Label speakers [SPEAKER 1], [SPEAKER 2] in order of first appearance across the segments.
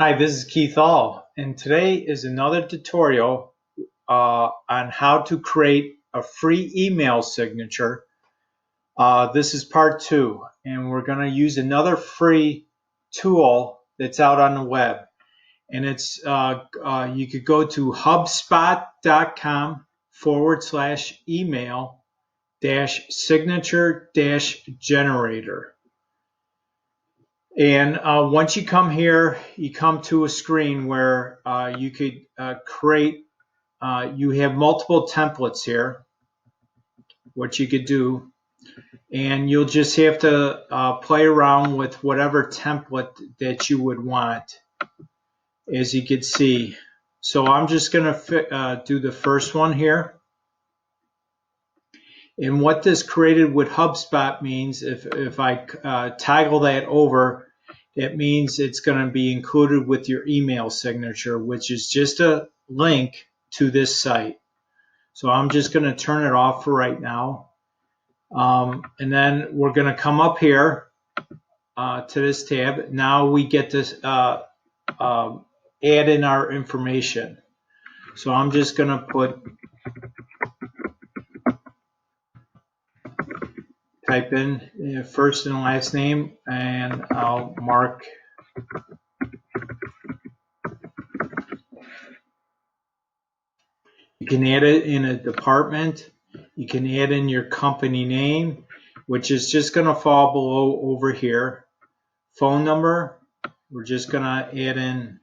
[SPEAKER 1] Hi, this is Keith All, and today is another tutorial on how to create a free email signature. This is part 2, and we're going to use another free tool that's out on the web. And it's you could go to hubspot.com/email signature generator. And once you come here, you come to a screen where you could create, you have multiple templates here, what you could do. And you'll just have to play around with whatever template that you would want, as you can see. So I'm just going to do the first one here. And what this created with HubSpot means, if I toggle that over, it means it's going to be included with your email signature, which is just a link to this site. So I'm just going to turn it off for right now. And then we're going to come up here to this tab. Now we get to add in our information. So I'm just going to type in first and last name, and I'll mark you can add it in a department. You can add in your company name, which is just going to fall below over here. Phone number, we're just going to add in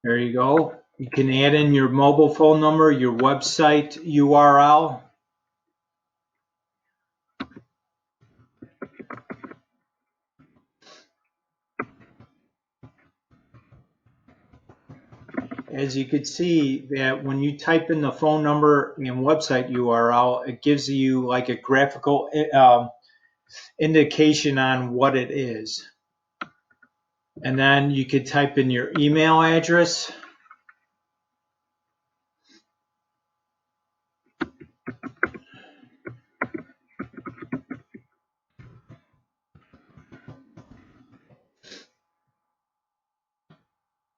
[SPEAKER 1] there you go. You can add in your mobile phone number, your website URL. As you can see, that when you type in the phone number and website URL, it gives you like a graphical indication on what it is. And then you could type in your email address.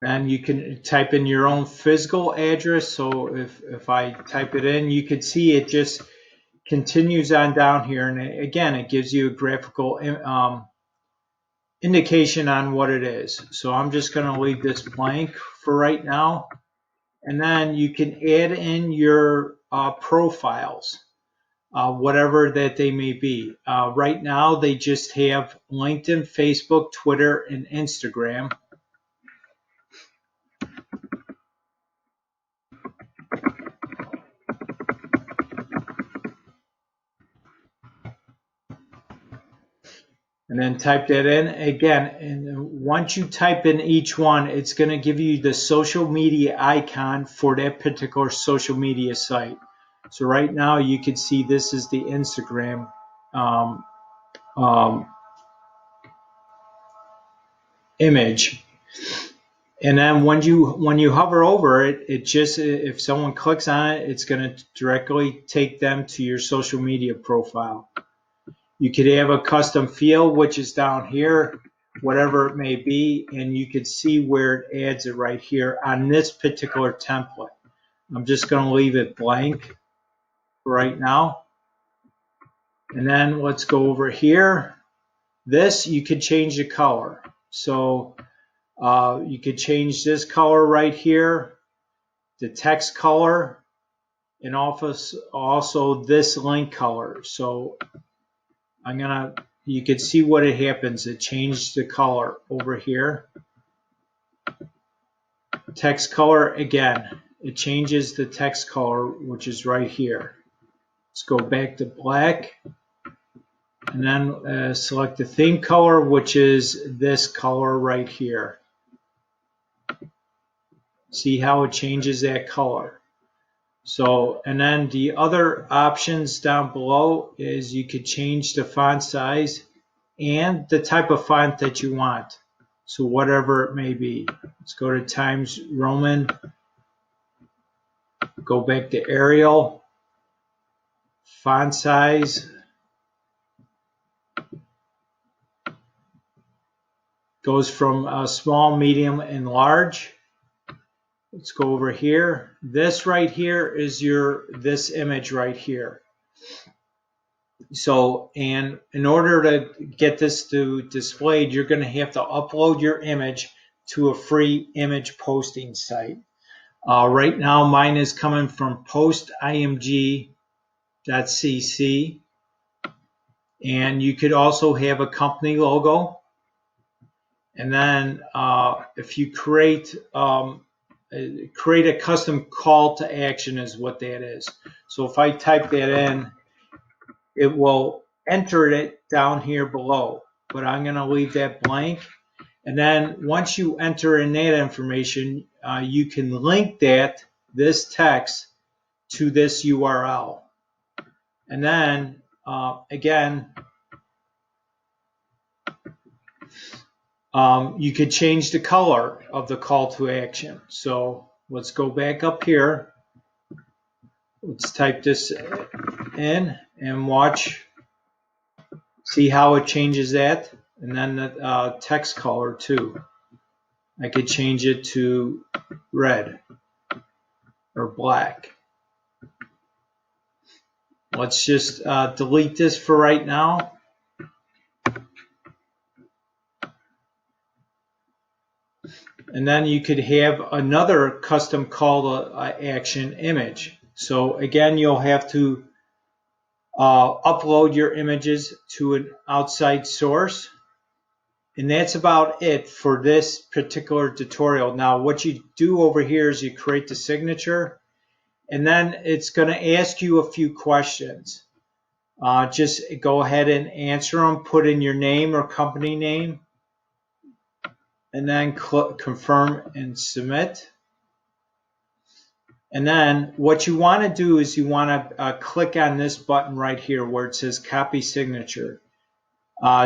[SPEAKER 1] And you can type in your own physical address. So if I type it in, you can see it just continues on down here. And again, it gives you a graphical indication on what it is. So I'm just going to leave this blank for right now. And then you can add in your profiles, whatever that they may be. Right now, they just have LinkedIn, Facebook, Twitter, and Instagram. And then type that in again. And once you type in each one, it's going to give you the social media icon for that particular social media site. So right now you can see this is the Instagram image. And then when you hover over it, it just, if someone clicks on it, it's going to directly take them to your social media profile. You could have a custom field, which is down here, whatever it may be, and you could see where it adds it right here on this particular template. I'm just going to leave it blank right now. And then let's go over here. This, you could change the color. So you could change this color right here, the text color, and also this link color. So you can see what it happens. It changed the color over here. Text color, again, it changes the text color, which is right here. Let's go back to black. And then select the theme color, which is this color right here. See how it changes that color. So, and then the other options down below is you could change the font size and the type of font that you want. So whatever it may be. Let's go to Times Roman, go back to Arial, font size, Goes from small, medium, and large. Let's go over here. This right here is this image right here. So, and in order to get this to displayed, you're going to have to upload your image to a free image posting site. Right now, mine is coming from postimg.cc, and you could also have a company logo. And then if you create a custom call to action is what that is. So if I type that in, it will enter it down here below, but I'm going to leave that blank. And then once you enter in that information, you can link this text to this URL. And then again, you could change the color of the call to action. So let's go back up here. Let's type this in and watch, see how it changes that. And then the text color too. I could change it to red or black. Let's just delete this for right now. And then you could have another custom call to action image. So again, you'll have to upload your images to an outside source. And that's about it for this particular tutorial. Now, what you do over here is you create the signature, and then it's going to ask you a few questions. Just go ahead and answer them, put in your name or company name, and then click confirm and submit. And then what you want to do is you want to click on this button right here where it says copy signature.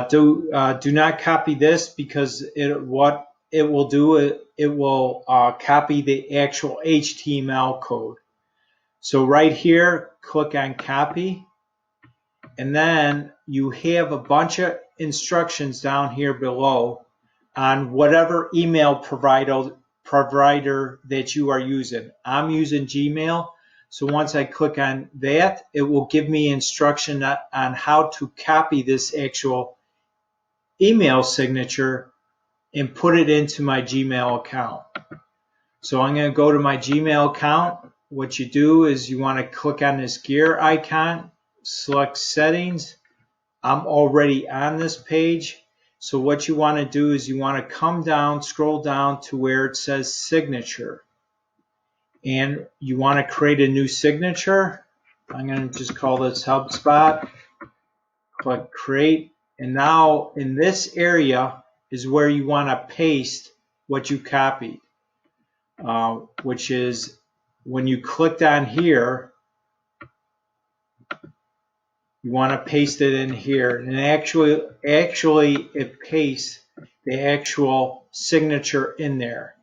[SPEAKER 1] Do not copy this, because what it will do, it will copy the actual HTML code. So right here, click on copy, and then you have a bunch of instructions down here below on whatever email provider that you are using. I'm using Gmail, so once I click on that, it will give me instruction on how to copy this actual email signature and put it into my Gmail account. So I'm going to go to my Gmail account. What you do is you want to click on this gear icon, select settings. I'm already on this page. So what you want to do is you want to come down, scroll down to where it says signature. And you want to create a new signature. I'm going to just call this HubSpot. Click create. And now in this area is where you want to paste what you copied, which is when you clicked on here, you want to paste it in here. And actually it pastes the actual signature in there.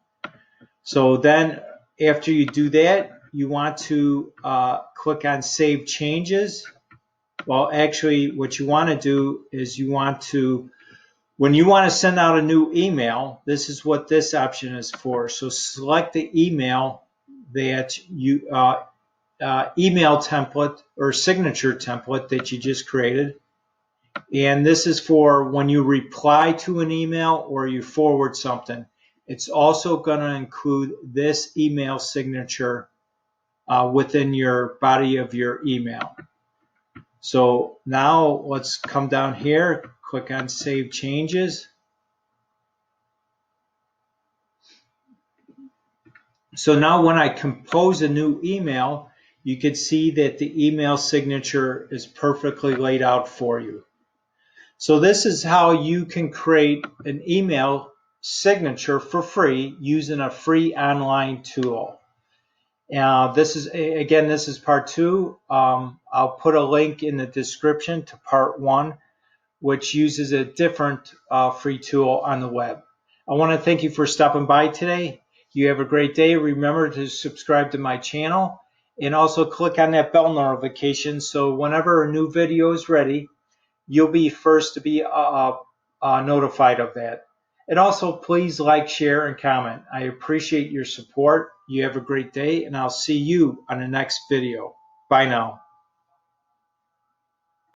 [SPEAKER 1] So then after you do that, you want to click on Save Changes. Well, actually, what you want to do is you want to, when you want to send out a new email, this is what this option is for. So select the email that you, email template or signature template that you just created. And this is for when you reply to an email or you forward something. It's also going to include this email signature within your body of your email. So now let's come down here, click on Save Changes. So now when I compose a new email, you can see that the email signature is perfectly laid out for you. So this is how you can create an email signature for free using a free online tool. This is part 2. I'll put a link in the description to part 1, which uses a different free tool on the web. I want to thank you for stopping by today. You have a great day. Remember to subscribe to my channel and also click on that bell notification so whenever a new video is ready, you'll be first to be notified of that. And also, please like, share, and comment. I appreciate your support. You have a great day, and I'll see you on the next video. Bye now.